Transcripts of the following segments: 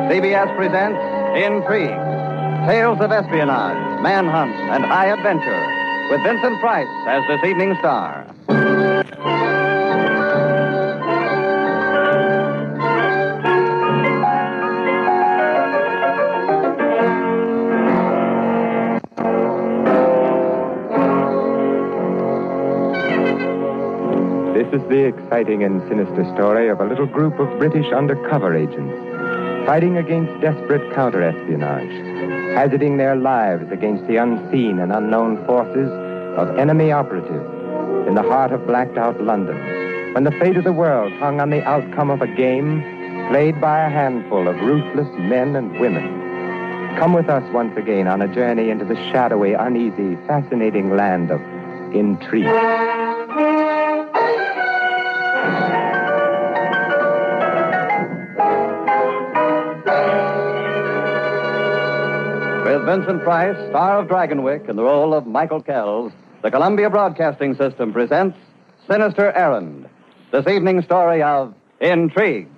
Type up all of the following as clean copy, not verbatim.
CBS presents Intrigue, tales of espionage, manhunts, and high adventure, with Vincent Price as this evening star. This is the exciting and sinister story of a little group of British undercover agents fighting against desperate counter-espionage, hazarding their lives against the unseen and unknown forces of enemy operatives in the heart of blacked-out London, when the fate of the world hung on the outcome of a game played by a handful of ruthless men and women. Come with us once again on a journey into the shadowy, uneasy, fascinating land of intrigue. With Vincent Price, star of Dragonwyck, in the role of Michael Kells, the Columbia Broadcasting System presents Sinister Errand, this evening's story of Intrigue.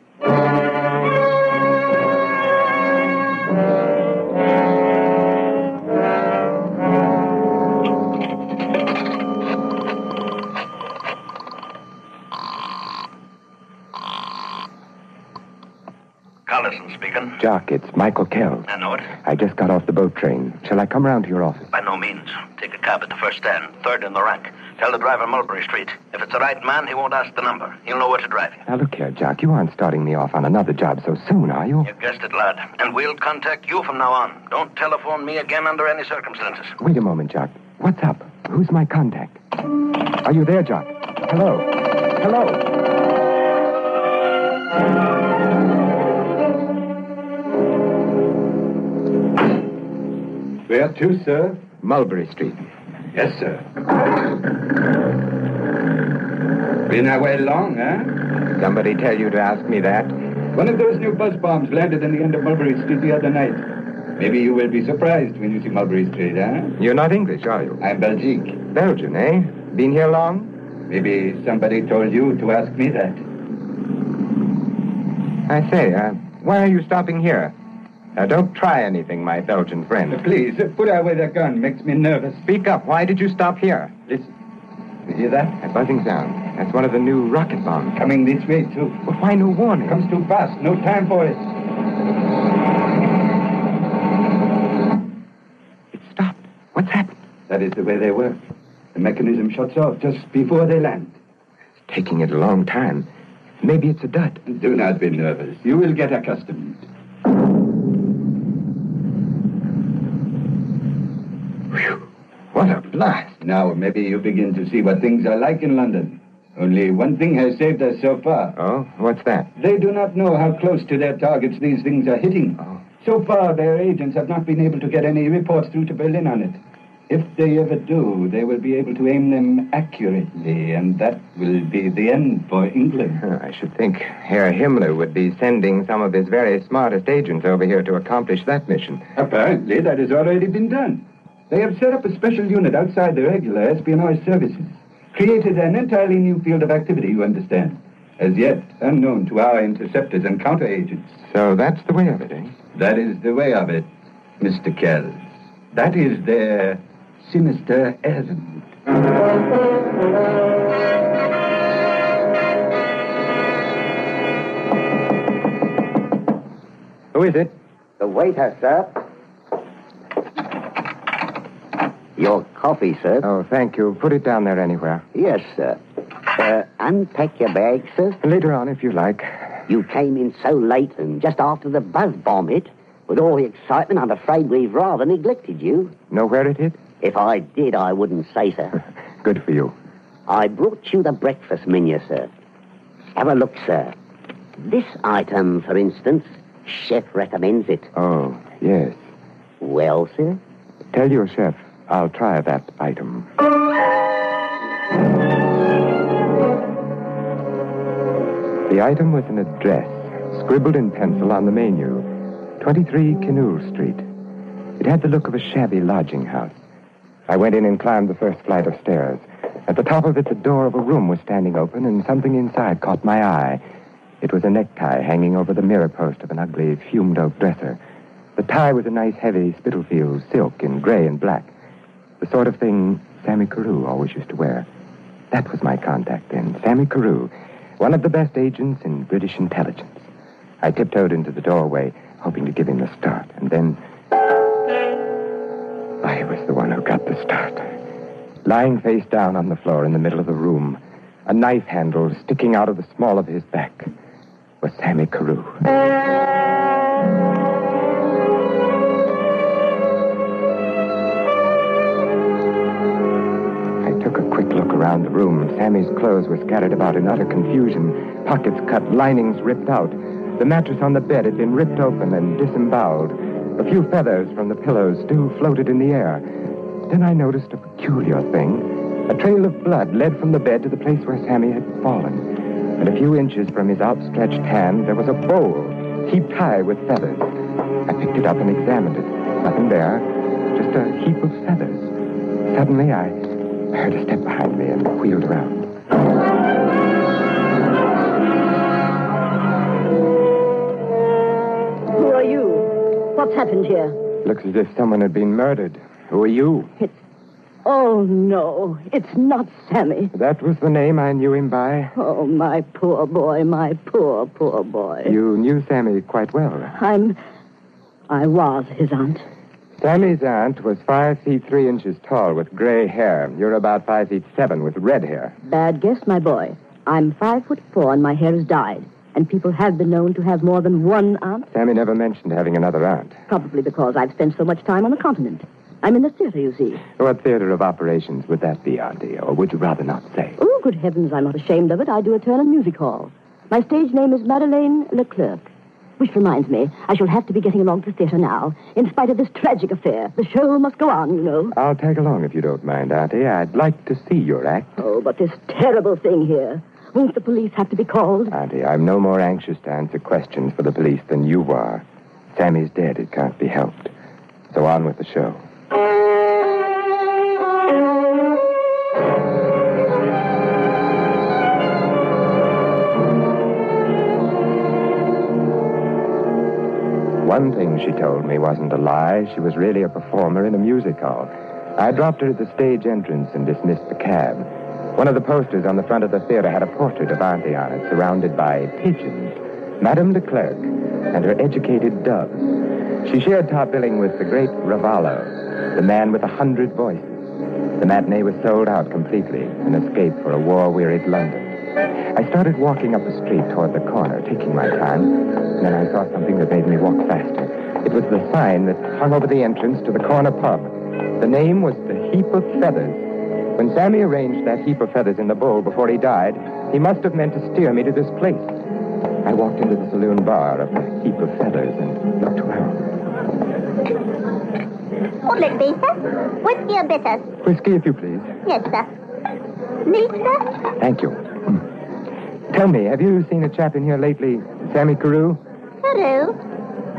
Collison speaking. Jock, it's Michael Kells. I know it. I just got off the boat train. Shall I come round to your office? By no means. Take a cab at the first stand, third in the rank. Tell the driver Mulberry Street. If it's the right man, he won't ask the number. He'll know where to drive you. Now, look here, Jock. You aren't starting me off on another job so soon, are you? You guessed it, lad. And we'll contact you from now on. Don't telephone me again under any circumstances. Wait a moment, Jock. What's up? Who's my contact? Are you there, Jock? Hello? Hello? Where to, sir? Mulberry Street. Yes, sir. Been away long, eh? Somebody tell you to ask me that? One of those new buzz bombs landed in the end of Mulberry Street the other night. Maybe you will be surprised when you see Mulberry Street, eh? You're not English, are you? I'm Belgique. Belgian, eh? Been here long? Maybe somebody told you to ask me that. I say, why are you stopping here? Now, don't try anything, my Belgian friend. Please, put away that gun. Makes me nervous. Speak up. Why did you stop here? Listen. You hear that? A buzzing sound. That's one of the new rocket bombs. Coming this way, too. Well, why no warning? Comes too fast. No time for it. It stopped. What's happened? That is the way they work. The mechanism shuts off just before they land. It's taking it a long time. Maybe it's a dud. Do not be nervous. You will get accustomed. Whew. What a blast. Now, maybe you begin to see what things are like in London. Only one thing has saved us so far. Oh? What's that? They do not know how close to their targets these things are hitting. Oh. So far, their agents have not been able to get any reports through to Berlin on it. If they ever do, they will be able to aim them accurately, and that will be the end for England. I should think Herr Himmler would be sending some of his very smartest agents over here to accomplish that mission. Apparently, that has already been done. They have set up a special unit outside the regular espionage services. Created an entirely new field of activity, you understand. As yet, unknown to our interceptors and counter-agents. So that's the way of it, eh? That is the way of it, Mr. Kells. That is their Sinister Errand. Who is it? The waiter, sir. Your coffee, sir. Oh, thank you. Put it down there anywhere. Yes, sir. Unpack your bag, sir. Later on, if you like. You came in so late and just after the buzz bomb hit. With all the excitement, I'm afraid we've rather neglected you. Know where it hit? If I did, I wouldn't say, sir. Good for you. I brought you the breakfast menu, sir. Have a look, sir. This item, for instance, chef recommends it. Oh, yes. Well, sir? Tell your chef I'll try that item. The item was an address, scribbled in pencil on the menu. 23 Canoe Street. It had the look of a shabby lodging house. I went in and climbed the first flight of stairs. At the top of it, the door of a room was standing open, and something inside caught my eye. It was a necktie hanging over the mirror post of an ugly, fumed oak dresser. The tie was a nice, heavy Spitalfields silk in gray and black. The sort of thing Sammy Carew always used to wear. That was my contact then, Sammy Carew, one of the best agents in British intelligence. I tiptoed into the doorway, hoping to give him the start, and then I was the one who got the start. Lying face down on the floor in the middle of the room, a knife handle sticking out of the small of his back, was Sammy Carew. I took a quick look around the room. Sammy's clothes were scattered about in utter confusion, pockets cut, linings ripped out. The mattress on the bed had been ripped open and disemboweled. A few feathers from the pillows still floated in the air. Then I noticed a peculiar thing. A trail of blood led from the bed to the place where Sammy had fallen. And a few inches from his outstretched hand, there was a bowl, heaped high with feathers. I picked it up and examined it. Nothing there, just a heap of feathers. Suddenly, I heard a step behind me and wheeled around. Who are you? What's happened here? Looks as if someone had been murdered. Who are you? Oh, no. It's not Sammy. That was the name I knew him by. Oh, my poor boy, my poor, poor boy. You knew Sammy quite well. I was his aunt. Sammy's aunt was 5 feet 3 inches tall with gray hair. You're about 5 feet 7 with red hair. Bad guess, my boy. I'm 5'4" and my hair is dyed. And people have been known to have more than one aunt. Sammy never mentioned having another aunt. Probably because I've spent so much time on the continent. I'm in the theater, you see. What theater of operations would that be, Auntie? Or would you rather not say? Oh, good heavens, I'm not ashamed of it. I do a turn in music hall. My stage name is Madeleine Leclerc. Which reminds me, I shall have to be getting along to the theater now. In spite of this tragic affair, the show must go on, you know. I'll tag along if you don't mind, Auntie. I'd like to see your act. Oh, but this terrible thing here. Won't the police have to be called? Auntie, I'm no more anxious to answer questions for the police than you are. Sammy's dead. It can't be helped. So on with the show. One thing she told me wasn't a lie. She was really a performer in a music hall. I dropped her at the stage entrance and dismissed the cab. One of the posters on the front of the theater had a portrait of Auntie on it, surrounded by pigeons. Madame Leclerc and her educated doves. She shared top billing with the great Ravallo, the man with 100 voices. The matinee was sold out completely, an escape for a war-wearied London. I started walking up the street toward the corner, taking my time, and then I saw something that made me walk faster. It was the sign that hung over the entrance to the corner pub. The name was The Heap of Feathers. When Sammy arranged that heap of feathers in the bowl before he died, he must have meant to steer me to this place. I walked into the saloon bar of The Heap of Feathers and looked around. Would it be, sir? Whiskey or bitters? Whiskey, if you please. Yes, sir. Neat, sir? Thank you. Tell me, have you seen a chap in here lately, Sammy Carew? Carew?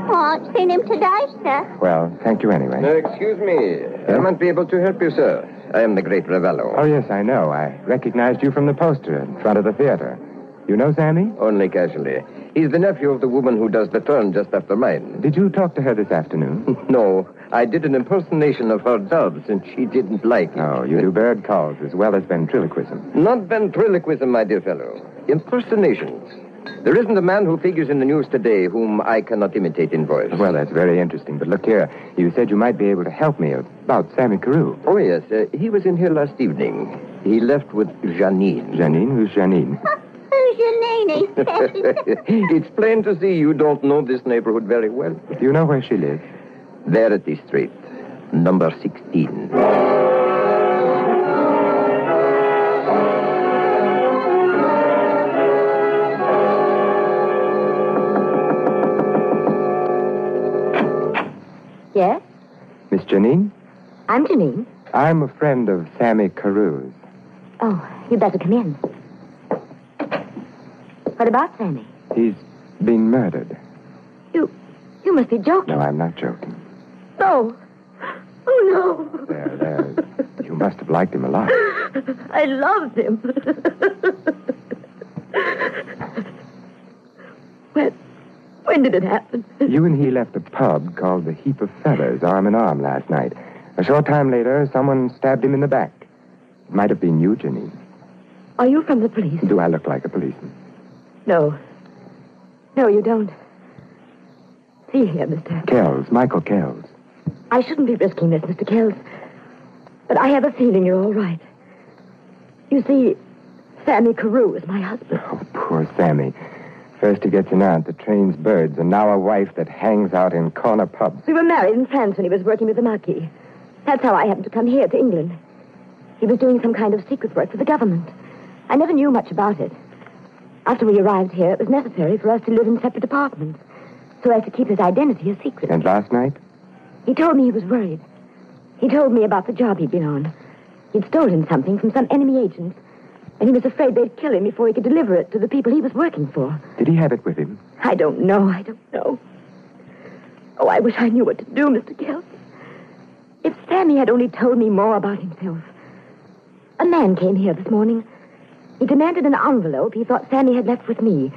Oh, I've seen him today, sir. Well, thank you anyway. Excuse me. I might be able to help you, sir. I am the great Ravello. Oh, yes, I know. I recognized you from the poster in front of the theater. You know Sammy? Only casually. He's the nephew of the woman who does the turn just after mine. Did you talk to her this afternoon? No. I did an impersonation of her doves, and she didn't like it. Oh, you do bird calls as well as ventriloquism. Not ventriloquism, my dear fellow. Impersonations. There isn't a man who figures in the news today whom I cannot imitate in voice. Well, that's very interesting. But look here. You said you might be able to help me about Sammy Carew. Oh, yes. He was in here last evening. He left with Janine. Janine? Who's Janine? Who's your nanny? It's plain to see you don't know this neighborhood very well. Do you know where she lives? There at the street. Number 16. Yes? Miss Janine? I'm Janine. I'm a friend of Sammy Carew's. Oh, you better come in. What about Sammy? He's been murdered. You must be joking. No, I'm not joking. No. no. There. You must have liked him a lot. I loved him. When did it happen? You and he left a pub called the Heap of Feathers, arm in arm, last night. A short time later, someone stabbed him in the back. It might have been you, Janine. Are you from the police? Do I look like a policeman? No. No, you don't. See here, Mr. Kells, Michael Kells. I shouldn't be risking this, Mr. Kells. But I have a feeling you're all right. You see, Sammy Carew is my husband. Oh, poor Sammy. First he gets an aunt that trains birds, and now a wife that hangs out in corner pubs. We were married in France when he was working with the Marquis. That's how I happened to come here to England. He was doing some kind of secret work for the government. I never knew much about it. After we arrived here, it was necessary for us to live in separate apartments, so as to keep his identity a secret. And last night? He told me he was worried. He told me about the job he'd been on. He'd stolen something from some enemy agents, and he was afraid they'd kill him before he could deliver it to the people he was working for. Did he have it with him? I don't know. Oh, I wish I knew what to do, Mr. Kells. If Sammy had only told me more about himself. A man came here this morning. He demanded an envelope he thought Sammy had left with me.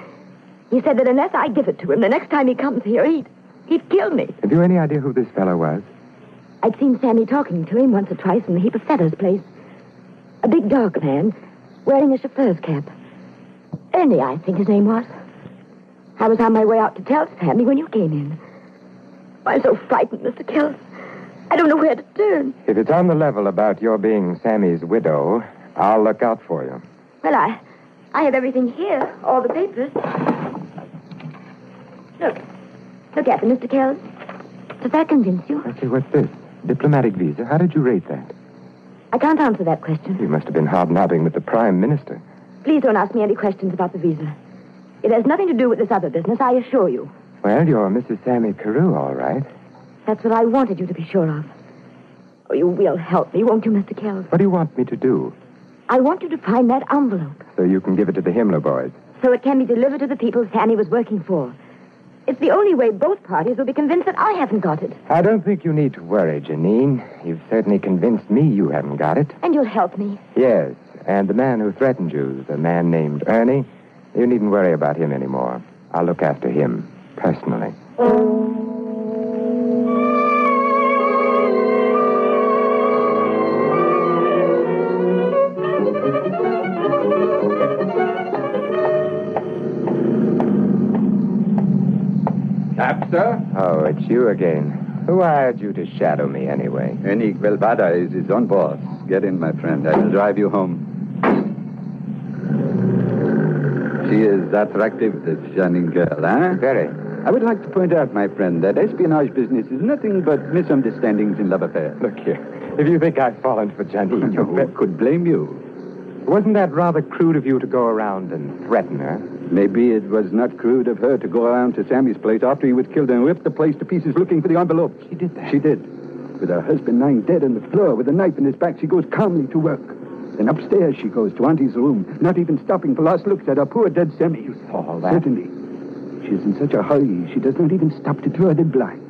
He said that unless I give it to him, the next time he comes here, he'd kill me. Have you any idea who this fellow was? I'd seen Sammy talking to him once or twice in the Heap of Feathers place. A big, dark man, wearing a chauffeur's cap. Ernie, I think his name was. I was on my way out to tell Sammy when you came in. I'm so frightened, Mr. Kells. I don't know where to turn. If it's on the level about your being Sammy's widow, I'll look out for you. Well, I have everything here, all the papers. Look at them, Mr. Kells. Does that convince you? Okay, what's this? Diplomatic visa. How did you rate that? I can't answer that question. You must have been hobnobbing with the Prime Minister. Please don't ask me any questions about the visa. It has nothing to do with this other business, I assure you. Well, you're Mrs. Sammy Carew, all right. That's what I wanted you to be sure of. Oh, you will help me, won't you, Mr. Kells? What do you want me to do? I want you to find that envelope. So you can give it to the Himmler boys. So it can be delivered to the people Sammy was working for. It's the only way both parties will be convinced that I haven't got it. I don't think you need to worry, Janine. You've certainly convinced me you haven't got it. And you'll help me. Yes, and the man who threatened you, the man named Ernie, you needn't worry about him anymore. I'll look after him, personally. Sir? Oh, it's you again. Who hired you to shadow me, anyway? Ernie Guelbada is his own boss. Get in, my friend. I will drive you home. She is attractive, this Janine girl, huh? Very. I would like to point out, my friend, that espionage business is nothing but misunderstandings in love affairs. Look here. If you think I've fallen for Janine, Who could blame you? Wasn't that rather crude of you to go around and threaten her? Maybe it was not crude of her to go around to Sammy's place after he was killed and rip the place to pieces looking for the envelope. She did that? She did. With her husband lying dead on the floor with a knife in his back, she goes calmly to work. Then upstairs she goes to Auntie's room, not even stopping for last looks at her poor dead Sammy. You saw all that? Certainly. She is in such a hurry, she does not even stop to draw the blinds.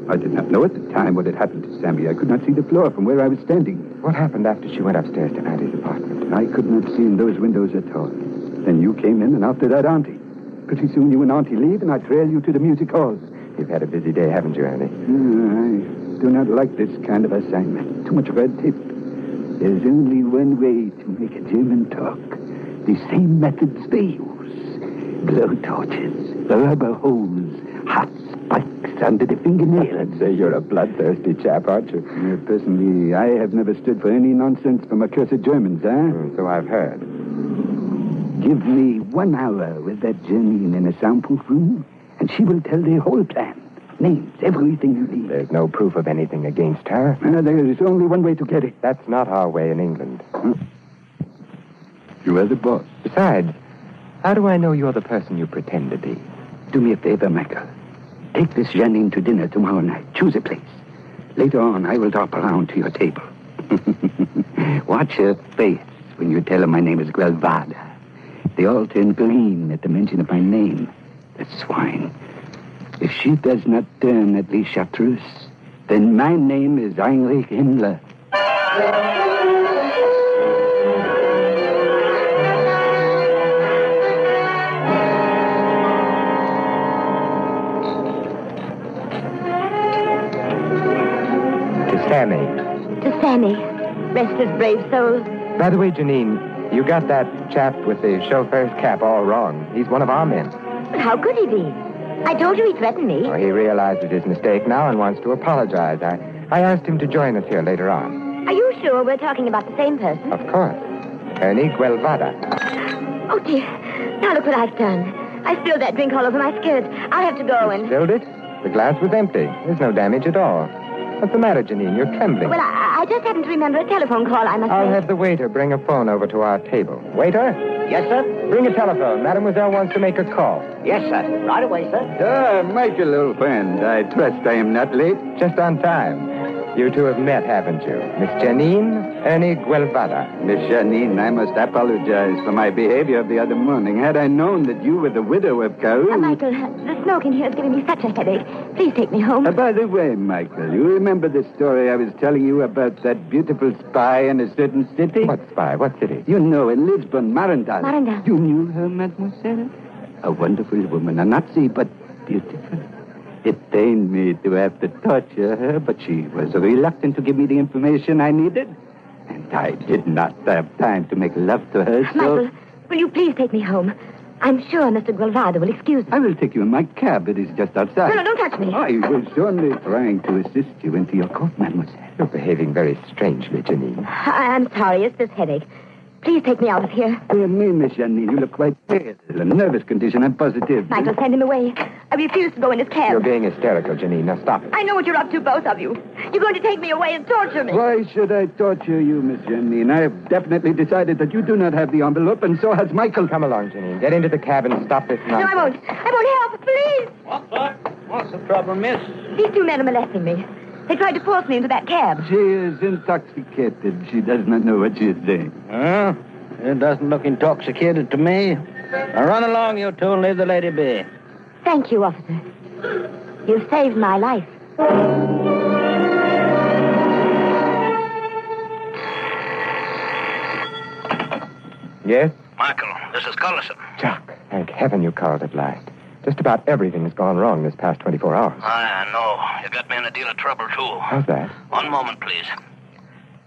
I did not know at the time what had happened to Sammy. I could not see the floor from where I was standing. What happened after she went upstairs to Auntie's apartment? I could not see in those windows at all. Then you came in, and after that, Auntie. Pretty soon you and Auntie leave, and I trail you to the music halls. You've had a busy day, haven't you, Ernie? I do not like this kind of assignment. Too much red tape. There's only one way to make a German talk. The same methods they use. Blow torches, rubber hose, hot spikes under the fingernails. I'd say you're a bloodthirsty chap, aren't you? Personally, I have never stood for any nonsense from accursed Germans, So I've heard. Give me 1 hour with that Janine in a soundproof room, and she will tell the whole plan. Names, everything you need. There's no proof of anything against her. There is only one way to get it. That's not our way in England. You are the boss. Besides, how do I know you're the person you pretend to be? Do me a favor, Michael. Take this Janine to dinner tomorrow night. Choose a place. Later on, I will drop around to your table. Watch her face when you tell her my name is Guelbada. They all turn green at the mention of my name. The swine. If she does not turn at least chartreuse, Then my name is Heinrich Himmler. Sammy. To Sammy. Rest his brave soul. By the way, Janine, you got that chap with the chauffeur's cap all wrong. He's one of our men. But how could he be? I told you he threatened me. Oh, he realizes his mistake now and wants to apologize. I asked him to join us here later on. Are you sure we're talking about the same person? Of course. Ernie Guelvada. Oh, dear. Now look what I've done. I spilled that drink all over my skirt. I'll have to go and... Spilled it? The glass was empty. There's no damage at all. What's the matter, Janine? You're trembling. Well, I just happened to remember a telephone call I must I'll make. have the waiter bring a phone over to our table. Waiter? Yes, sir? Bring a telephone. Mademoiselle wants to make a call. Yes, sir. Right away, sir. Michael, old friend, I trust I am not late. Just on time. You two have met, haven't you? Miss Janine, Ernie Guelvada. Miss Janine, I must apologize for my behavior of the other morning. Had I known that you were the widow of Carew... Michael, the smoke in here is giving me such a headache. Please take me home. By the way, Michael, you remember the story I was telling you about that beautiful spy in a certain city? What spy? What city? You know, in Lisbon, Marandal. Marandal. You knew her, mademoiselle? A wonderful woman, a Nazi, but beautiful. It pained me to have to torture her, but she was reluctant to give me the information I needed. And I did not have time to make love to her, so... Michael, will you please take me home? I'm sure Mr. Guelvada will excuse me. I will take you in my cab. It is just outside. No, don't touch me. I was only trying to assist you into your coat, mademoiselle. You're behaving very strangely, Janine. I'm sorry, it's this headache. Please take me out of here. Dear me, Miss Janine, you look quite pale. A nervous condition, I'm positive. Michael, send him away. I refuse to go in his cab. You're being hysterical, Janine. Now stop it. I know what you're up to, both of you. You're going to take me away and torture me. Why should I torture you, Miss Janine? I have definitely decided that you do not have the envelope, and so has Michael. Come along, Janine. Get into the cab and stop this nonsense. No, I won't. I won't help. Please. What's that? What's the trouble, miss? These two men are molesting me. They tried to force me into that cab. She is intoxicated. She does not know what she is saying. Well, it doesn't look intoxicated to me. Now run along, you two, and leave the lady be. Thank you, officer. You saved my life. Yes? Michael, this is Collison. Jock, thank heaven you called at last. Just about everything has gone wrong this past 24 hours. I know. You got me in a deal of trouble, too. How's that? One moment, please.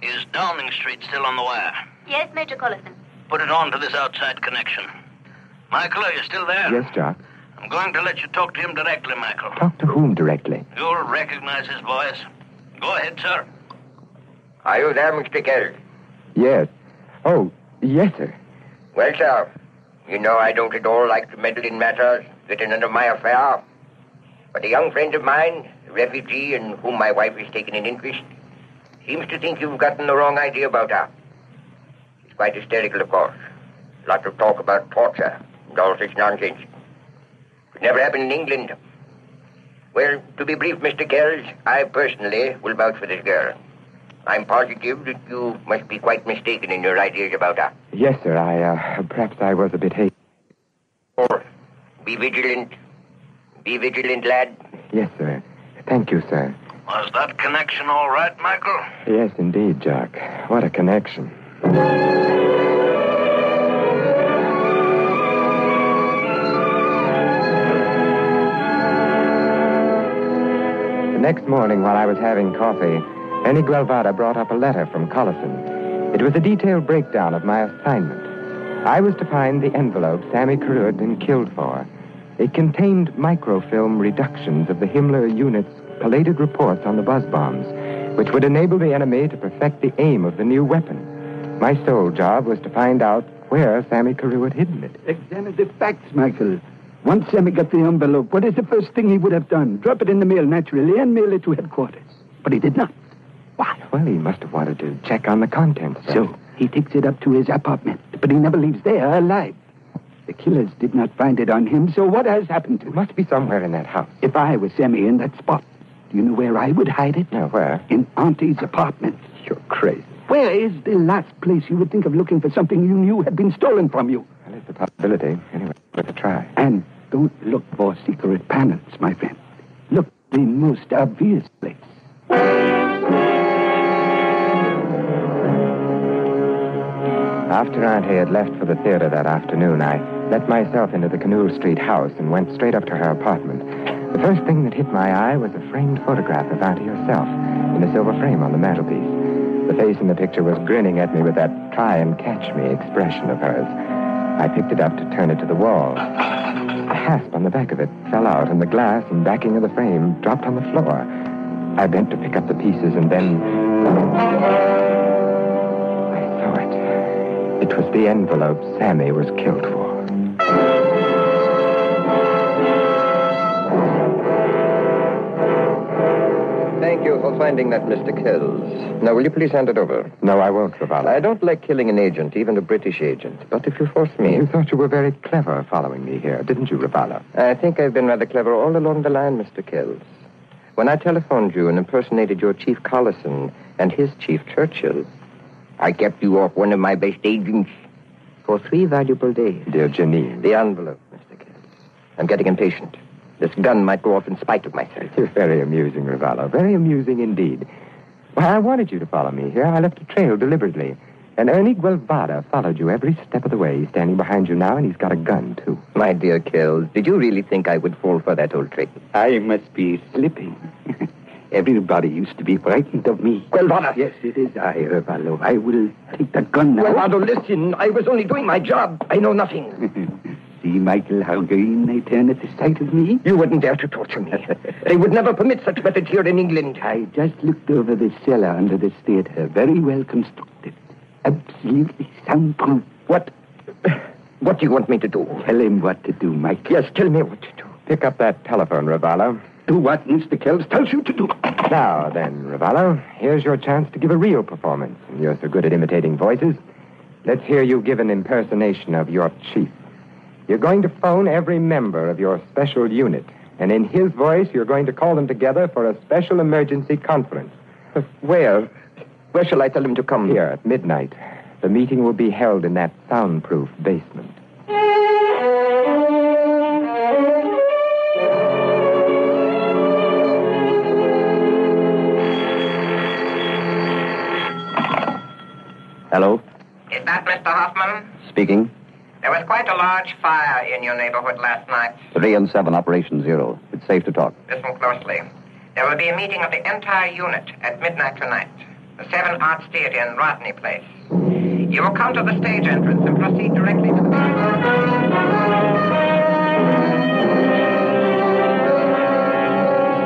Is Downing Street still on the wire? Yes, Major Collison. Put it on to this outside connection. Michael, are you still there? Yes, Jock. I'm going to let you talk to him directly, Michael. Talk to whom directly? You'll recognize his voice. Go ahead, sir. Are you there, Mr. Kells? Yes. Oh, yes, sir. Well, sir, you know I don't at all like to meddle in matters that are none of my affair. But a young friend of mine, a refugee in whom my wife has taken an interest, seems to think you've gotten the wrong idea about her. She's quite hysterical, of course. Lots of talk about torture and all such nonsense. Could never happen in England. Well, to be brief, Mr. Kells, I personally will vouch for this girl. I'm positive that you must be quite mistaken in your ideas about her. Yes, sir. Perhaps I was a bit hasty. Oh, be vigilant. Be vigilant, lad. Yes, sir. Thank you, sir. Was that connection all right, Michael? Yes, indeed, Jock. What a connection. The next morning, while I was having coffee, Ernie Guelvada brought up a letter from Collison. It was a detailed breakdown of my assignment. I was to find the envelope Sammy Carew had been killed for. It contained microfilm reductions of the Himmler unit's collated reports on the buzz bombs, which would enable the enemy to perfect the aim of the new weapon. My sole job was to find out where Sammy Carew had hidden it. Examine the facts, Michael. Once Sammy got the envelope, what is the first thing he would have done? Drop it in the mail, naturally, and mail it to headquarters. But he did not. Why? Well, he must have wanted to check on the contents. So he takes it up to his apartment, but he never leaves there alive. The killers did not find it on him, so what has happened to it? It must be somewhere in that house. If I was Sammy in that spot, do you know where I would hide it? No, where? In Auntie's apartment. You're crazy. Where is the last place you would think of looking for something you knew had been stolen from you? Well, it's a possibility. Anyway, worth a try. And don't look for secret panels, my friend. Look the most obvious place. After Auntie had left for the theater that afternoon, I let myself into the Canule Street house and went straight up to her apartment. The first thing that hit my eye was a framed photograph of Auntie herself in a silver frame on the mantelpiece. The face in the picture was grinning at me with that try-and-catch-me expression of hers. I picked it up to turn it to the wall. The hasp on the back of it fell out, and the glass and backing of the frame dropped on the floor. I bent to pick up the pieces, and then I saw it. It was the envelope Sammy was killed for. Thank you for finding that, Mr. Kells. Now, will you please hand it over? No, I won't, Ravala. I don't like killing an agent, even a British agent. But if you force me... You thought you were very clever following me here, didn't you, Ravala? I think I've been rather clever all along the line, Mr. Kells. When I telephoned you and impersonated your Chief Collison and his Chief Churchill, I kept you off one of my best agents for 3 valuable days. Dear Janine. The envelope, Mr. Kells. I'm getting impatient. This gun might go off in spite of myself. You're very amusing, Ravala. Very amusing indeed. Why, I wanted you to follow me here. I left a trail deliberately. And Ernie Guevara followed you every step of the way. He's standing behind you now, and he's got a gun, too. My dear Kells, did you really think I would fall for that old trick? I must be slipping. Everybody used to be frightened of me. Guevara! Yes, it is I, Ravallo. I will take the gun now. Guevara, listen. I was only doing my job. I know nothing. See, Michael, how green they turn at the sight of me? You wouldn't dare to torture me. They would never permit such methods here in England. I just looked over the cellar under this theater. Very well constructed. Absolutely soundproof. What do you want me to do? Tell him what to do, Mike. Yes, tell me what to do. Pick up that telephone, Ravala. Do what Mr. Kells tells you to do. Now, then, Ravala, here's your chance to give a real performance. You're so good at imitating voices. Let's hear you give an impersonation of your chief. You're going to phone every member of your special unit, and in his voice, you're going to call them together for a special emergency conference. Where? Where shall I tell him to come? Here, at midnight. The meeting will be held in that soundproof basement. Hello? Is that Mr. Hoffman? Speaking. There was quite a large fire in your neighborhood last night. 3 and 7, Operation Zero. It's safe to talk. Listen closely. There will be a meeting of the entire unit at midnight tonight. The 7 Arts Theater in Rodney Place. You will come to the stage entrance and proceed directly to the...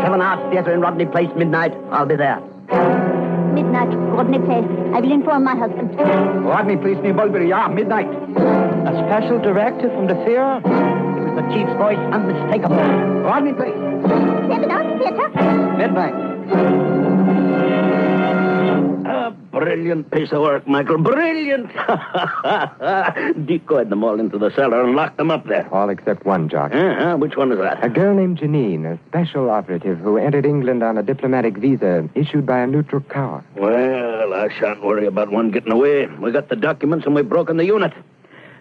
7 Arts Theater in Rodney Place, midnight. I'll be there. Midnight, Rodney Place. I will inform my husband. Rodney Place near Mulberry, midnight. A special directive from the theater? It was the chief's voice, unmistakable. Rodney Place. 7 Arts Theater. Midnight. Brilliant piece of work, Michael. Brilliant. Decoyed them all into the cellar and locked them up there. All except one, Jock. Which one is that? A girl named Janine, a special operative who entered England on a diplomatic visa issued by a neutral power. Well, I shan't worry about one getting away. We got the documents and we've broken the unit.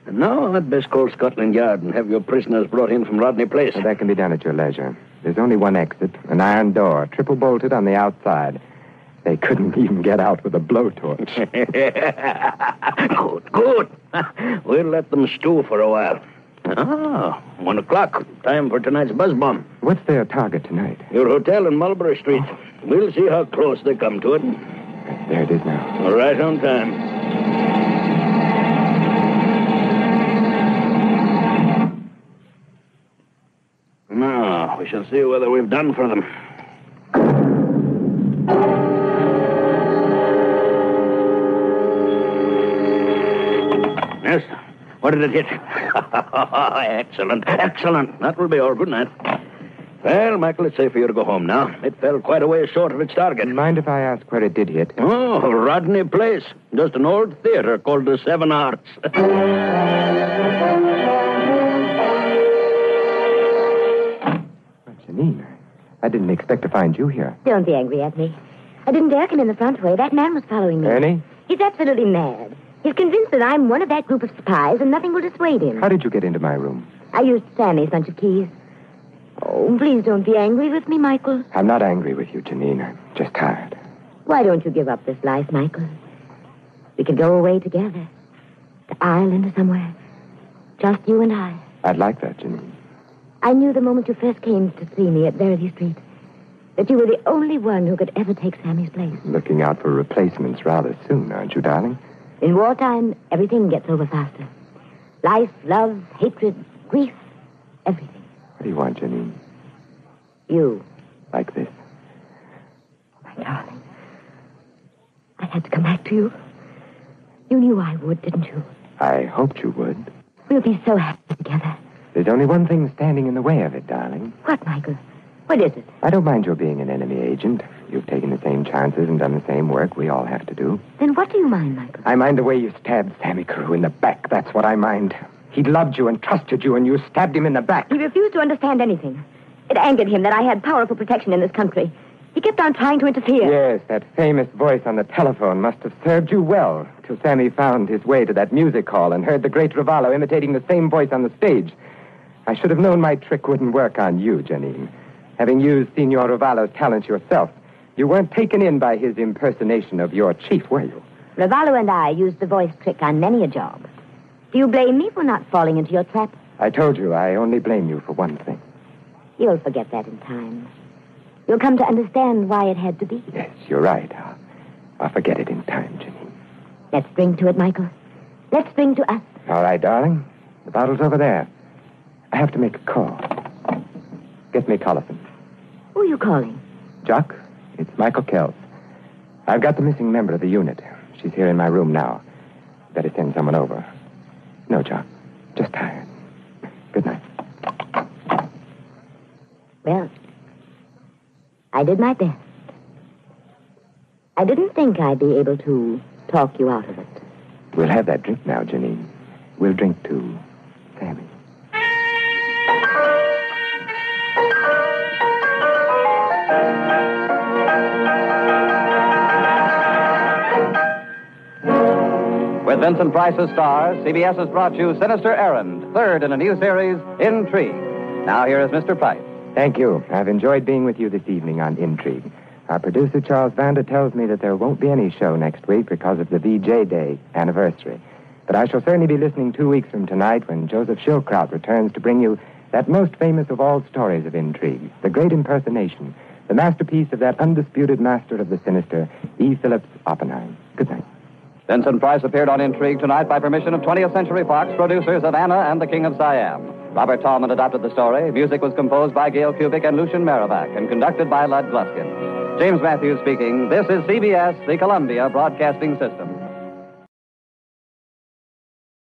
And now I'd best call Scotland Yard and have your prisoners brought in from Rodney Place. Well, that can be done at your leisure. There's only one exit, an iron door, triple bolted on the outside. They couldn't even get out with a blowtorch. Good. We'll let them stew for a while. 1 o'clock. Time for tonight's buzz bomb. What's their target tonight? Your hotel in Mulberry Street. We'll see how close they come to it. There it is now. Right on time. Now, we shall see whether we've done for them. Yes. What did it hit? Excellent. That will be all. Good night. Well, Michael, it's safe for you to go home now. It fell quite a way short of its target. Mind if I ask where it did hit? Oh, Rodney Place. Just an old theater called the 7 Arts. Janine, I didn't expect to find you here. Don't be angry at me. I didn't dare come in the front way. That man was following me. Ernie? He's absolutely mad. He's convinced that I'm one of that group of spies and nothing will dissuade him. How did you get into my room? I used Sammy's bunch of keys. Oh, please don't be angry with me, Michael. I'm not angry with you, Janine. I'm just tired. Why don't you give up this life, Michael? We can go away together. island somewhere. Just you and I. I'd like that, Janine. I knew the moment you first came to see me at Verity Street that you were the only one who could ever take Sammy's place. Looking out for replacements rather soon, aren't you, darling? In wartime, everything gets over faster. Life, love, hatred, grief, everything. What do you want, Janine? You. Like this? My darling. I had to come back to you. You knew I would, didn't you? I hoped you would. We'll be so happy together. There's only one thing standing in the way of it, darling. What, Michael? What is it? I don't mind your being an enemy agent. You've taken the same chances and done the same work we all have to do. Then what do you mind, Michael? I mind the way you stabbed Sammy Carew in the back. That's what I mind. He loved you and trusted you, and you stabbed him in the back. He refused to understand anything. It angered him that I had powerful protection in this country. He kept on trying to interfere. Yes, that famous voice on the telephone must have served you well till Sammy found his way to that music hall and heard the great Ravallo imitating the same voice on the stage. I should have known my trick wouldn't work on you, Janine. Having used Signor Ravallo's talents yourself, you weren't taken in by his impersonation of your chief, were you? Ravallo and I used the voice trick on many a job. Do you blame me for not falling into your trap? I told you I only blame you for one thing. You'll forget that in time. You'll come to understand why it had to be. Yes, you're right. I'll forget it in time, Janine. Let's drink to it, Michael. Let's drink to us. All right, darling. The bottle's over there. I have to make a call. Get me Collison. Who are you calling? Jock, it's Michael Kells. I've got the missing member of the unit. She's here in my room now. Better send someone over. No, Jock. Just tired. Good night. Well, I did my best. I didn't think I'd be able to talk you out of it. We'll have that drink now, Janine. We'll drink to Sammy. With Vincent Price as star, CBS has brought you Sinister Errand, third in a new series, Intrigue. Now here is Mr. Price. Thank you. I've enjoyed being with you this evening on Intrigue. Our producer, Charles Vander, tells me that there won't be any show next week because of the VJ Day anniversary. But I shall certainly be listening 2 weeks from tonight when Joseph Schildkraut returns to bring you that most famous of all stories of intrigue, the great impersonation, the masterpiece of that undisputed master of the sinister, E. Phillips Oppenheim. Good night. Vincent Price appeared on Intrigue tonight by permission of 20th Century Fox, producers of Anna and the King of Siam. Robert Tallman adapted the story. Music was composed by Gail Kubik and Lucian Merrivac and conducted by Lud Gluskin. James Matthews speaking. This is CBS, the Columbia Broadcasting System.